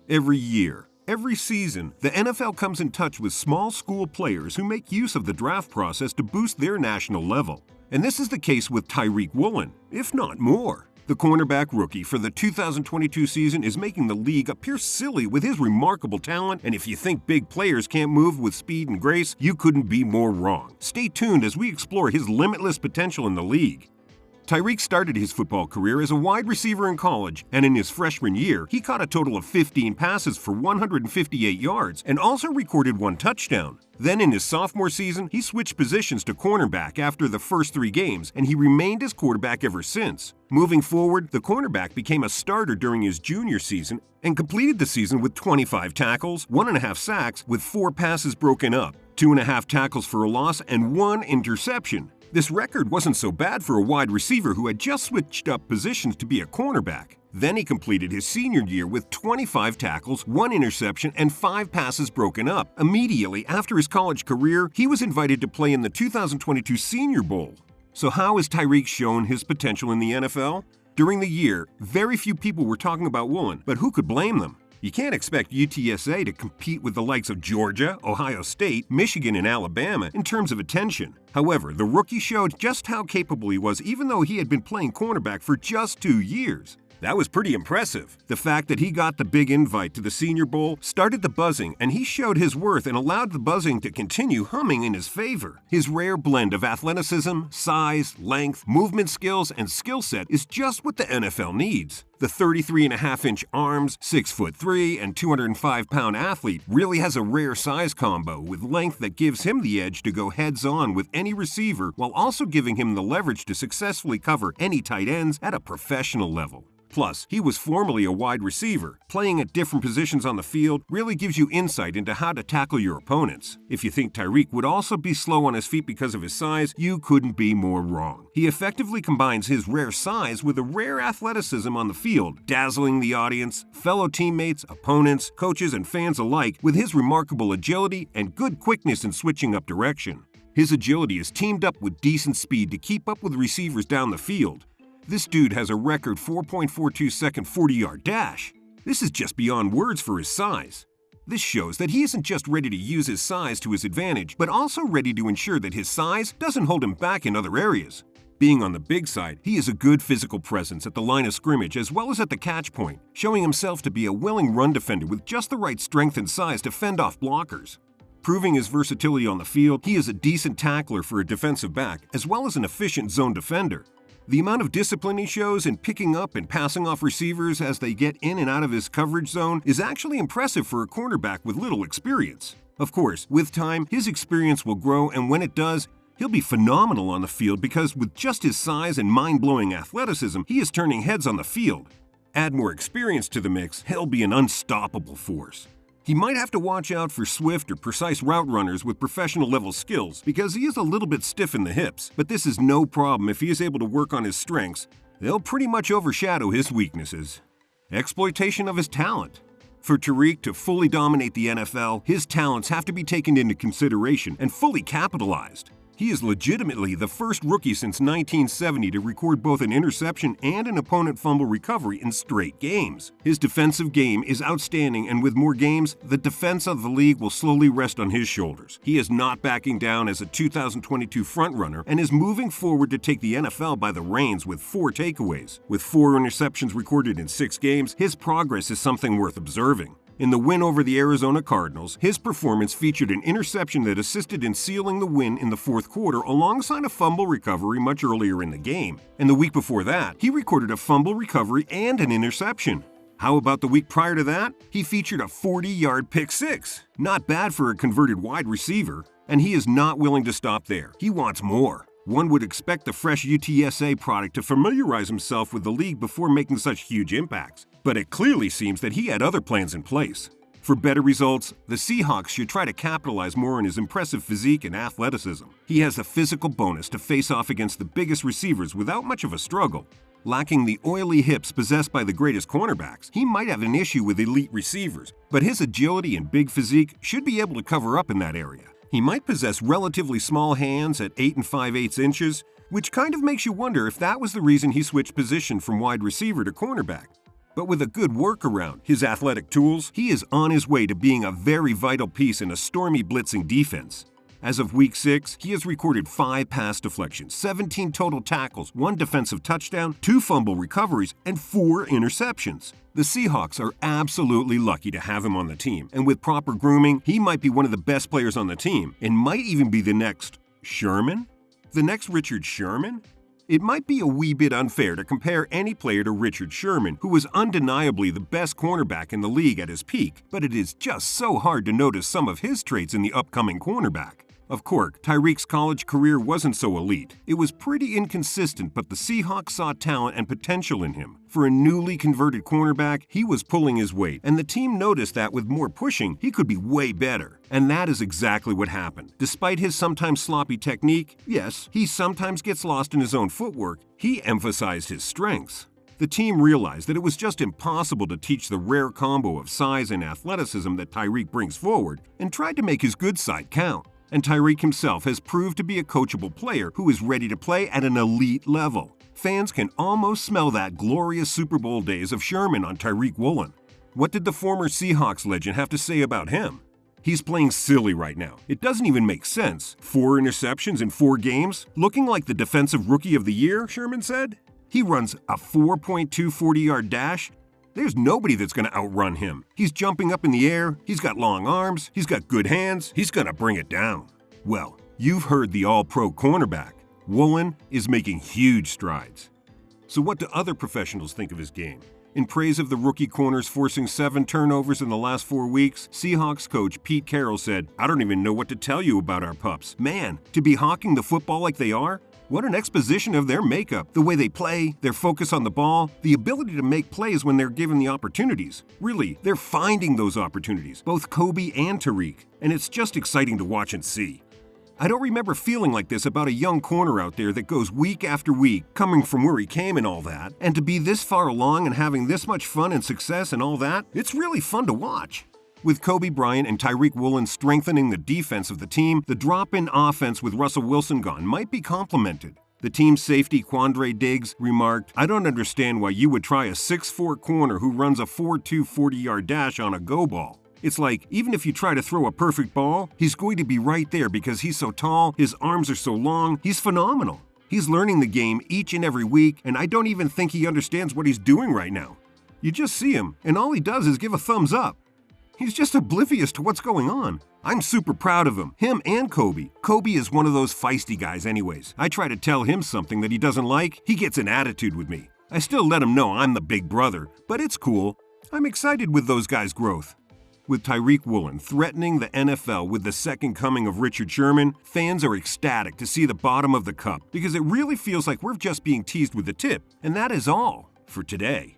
Every year, every season, the NFL comes in touch with small school players who make use of the draft process to boost their national level. And this is the case with Tariq Woolen, if not more. The cornerback rookie for the 2022 season is making the league appear silly with his remarkable talent, and if you think big players can't move with speed and grace, you couldn't be more wrong. Stay tuned as we explore his limitless potential in the league. Tariq started his football career as a wide receiver in college, and in his freshman year, he caught a total of 15 passes for 158 yards and also recorded 1 touchdown. Then in his sophomore season, he switched positions to cornerback after the first 3 games, and he remained as quarterback ever since. Moving forward, the cornerback became a starter during his junior season and completed the season with 25 tackles, 1.5 sacks, with 4 passes broken up, 2.5 tackles for a loss, and 1 interception. This record wasn't so bad for a wide receiver who had just switched up positions to be a cornerback. Then he completed his senior year with 25 tackles, 1 interception, and 5 passes broken up. Immediately after his college career, he was invited to play in the 2022 Senior Bowl. So how has Tariq shown his potential in the NFL? During the year, very few people were talking about Woolen, but who could blame them? You can't expect UTSA to compete with the likes of Georgia, Ohio State, Michigan, and Alabama in terms of attention. However, the rookie showed just how capable he was even though he had been playing cornerback for just 2 years. That was pretty impressive. The fact that he got the big invite to the Senior Bowl started the buzzing, and he showed his worth and allowed the buzzing to continue humming in his favor. His rare blend of athleticism, size, length, movement skills, and skill set is just what the NFL needs. The 33.5-inch arms, 6'3", and 205-pound athlete really has a rare size combo with length that gives him the edge to go heads-on with any receiver while also giving him the leverage to successfully cover any tight ends at a professional level. Plus, he was formerly a wide receiver. Playing at different positions on the field really gives you insight into how to tackle your opponents. If you think Tariq would also be slow on his feet because of his size, you couldn't be more wrong. He effectively combines his rare size with a rare athleticism on the field, dazzling the audience, fellow teammates, opponents, coaches, and fans alike with his remarkable agility and good quickness in switching up direction. His agility is teamed up with decent speed to keep up with receivers down the field. This dude has a record 4.42-second 40-yard dash. This is just beyond words for his size. This shows that he isn't just ready to use his size to his advantage, but also ready to ensure that his size doesn't hold him back in other areas. Being on the big side, he is a good physical presence at the line of scrimmage as well as at the catch point, showing himself to be a willing run defender with just the right strength and size to fend off blockers. Proving his versatility on the field, he is a decent tackler for a defensive back as well as an efficient zone defender. The amount of discipline he shows in picking up and passing off receivers as they get in and out of his coverage zone is actually impressive for a cornerback with little experience. Of course, with time, his experience will grow, and when it does, he'll be phenomenal on the field because with just his size and mind-blowing athleticism, he is turning heads on the field. Add more experience to the mix, he'll be an unstoppable force. He might have to watch out for swift or precise route runners with professional-level skills because he is a little bit stiff in the hips, but this is no problem if he is able to work on his strengths. They'll pretty much overshadow his weaknesses. Exploitation of his talent. For Tariq to fully dominate the NFL, his talents have to be taken into consideration and fully capitalized. He is legitimately the first rookie since 1970 to record both an interception and an opponent fumble recovery in straight games. His defensive game is outstanding, and with more games, the defense of the league will slowly rest on his shoulders. He is not backing down as a 2022 frontrunner and is moving forward to take the NFL by the reins with 4 takeaways. With 4 interceptions recorded in 6 games, his progress is something worth observing. In the win over the Arizona Cardinals, his performance featured an interception that assisted in sealing the win in the 4th quarter alongside a fumble recovery much earlier in the game. And the week before that, he recorded a fumble recovery and an interception. How about the week prior to that? He featured a 40-yard pick six. Not bad for a converted wide receiver. And he is not willing to stop there. He wants more. One would expect the fresh UTSA product to familiarize himself with the league before making such huge impacts, but it clearly seems that he had other plans in place. For better results, the Seahawks should try to capitalize more on his impressive physique and athleticism. He has the physical bonus to face off against the biggest receivers without much of a struggle. Lacking the oily hips possessed by the greatest cornerbacks, he might have an issue with elite receivers, but his agility and big physique should be able to cover up in that area. He might possess relatively small hands at 8 5/8 inches, which kind of makes you wonder if that was the reason he switched position from wide receiver to cornerback. But with a good workaround, his athletic tools, he is on his way to being a very vital piece in a stormy blitzing defense. As of Week 6, he has recorded 5 pass deflections, 17 total tackles, 1 defensive touchdown, 2 fumble recoveries, and 4 interceptions. The Seahawks are absolutely lucky to have him on the team, and with proper grooming, he might be one of the best players on the team, and might even be the next Sherman? The next Richard Sherman? It might be a wee bit unfair to compare any player to Richard Sherman, who was undeniably the best cornerback in the league at his peak, but it is just so hard to notice some of his traits in the upcoming cornerback. Of course, Tariq's college career wasn't so elite. It was pretty inconsistent, but the Seahawks saw talent and potential in him. For a newly converted cornerback, he was pulling his weight, and the team noticed that with more pushing, he could be way better. And that is exactly what happened. Despite his sometimes sloppy technique, yes, he sometimes gets lost in his own footwork, he emphasized his strengths. The team realized that it was just impossible to teach the rare combo of size and athleticism that Tariq brings forward, and tried to make his good side count. And Tariq himself has proved to be a coachable player who is ready to play at an elite level. Fans can almost smell that glorious Super Bowl days of Sherman on Tariq Woolen. What did the former Seahawks legend have to say about him? He's playing silly right now. It doesn't even make sense. 4 interceptions in 4 games? Looking like the defensive rookie of the year, Sherman said. He runs a 4.2 40-yard dash. There's nobody that's going to outrun him. He's jumping up in the air, he's got long arms, he's got good hands, he's going to bring it down. Well, you've heard the all-pro cornerback. Woolen is making huge strides. So what do other professionals think of his game? In praise of the rookie corners forcing 7 turnovers in the last 4 weeks, Seahawks coach Pete Carroll said, "I don't even know what to tell you about our pups. Man, to be hawking the football like they are? What an exposition of their makeup, the way they play, their focus on the ball, the ability to make plays when they're given the opportunities. Really, they're finding those opportunities, both Kobe and Tariq, and it's just exciting to watch and see. I don't remember feeling like this about a young corner out there that goes week after week, coming from where he came and all that, and to be this far along and having this much fun and success and all that, it's really fun to watch." With Kobe Bryant and Tariq Woolen strengthening the defense of the team, the drop-in offense with Russell Wilson gone might be complemented. The team's safety Quandre Diggs remarked, "I don't understand why you would try a 6'4" corner who runs a 4.2 40-yard dash on a go ball. It's like, even if you try to throw a perfect ball, he's going to be right there because he's so tall, his arms are so long, he's phenomenal. He's learning the game each and every week, and I don't even think he understands what he's doing right now. You just see him, and all he does is give a thumbs up. He's just oblivious to what's going on. I'm super proud of him and Kobe. Kobe is one of those feisty guys anyways. I try to tell him something that he doesn't like, he gets an attitude with me. I still let him know I'm the big brother, but it's cool. I'm excited with those guys' growth." With Tariq Woolen threatening the NFL with the second coming of Richard Sherman, fans are ecstatic to see the bottom of the cup because it really feels like we're just being teased with the tip, and that is all for today.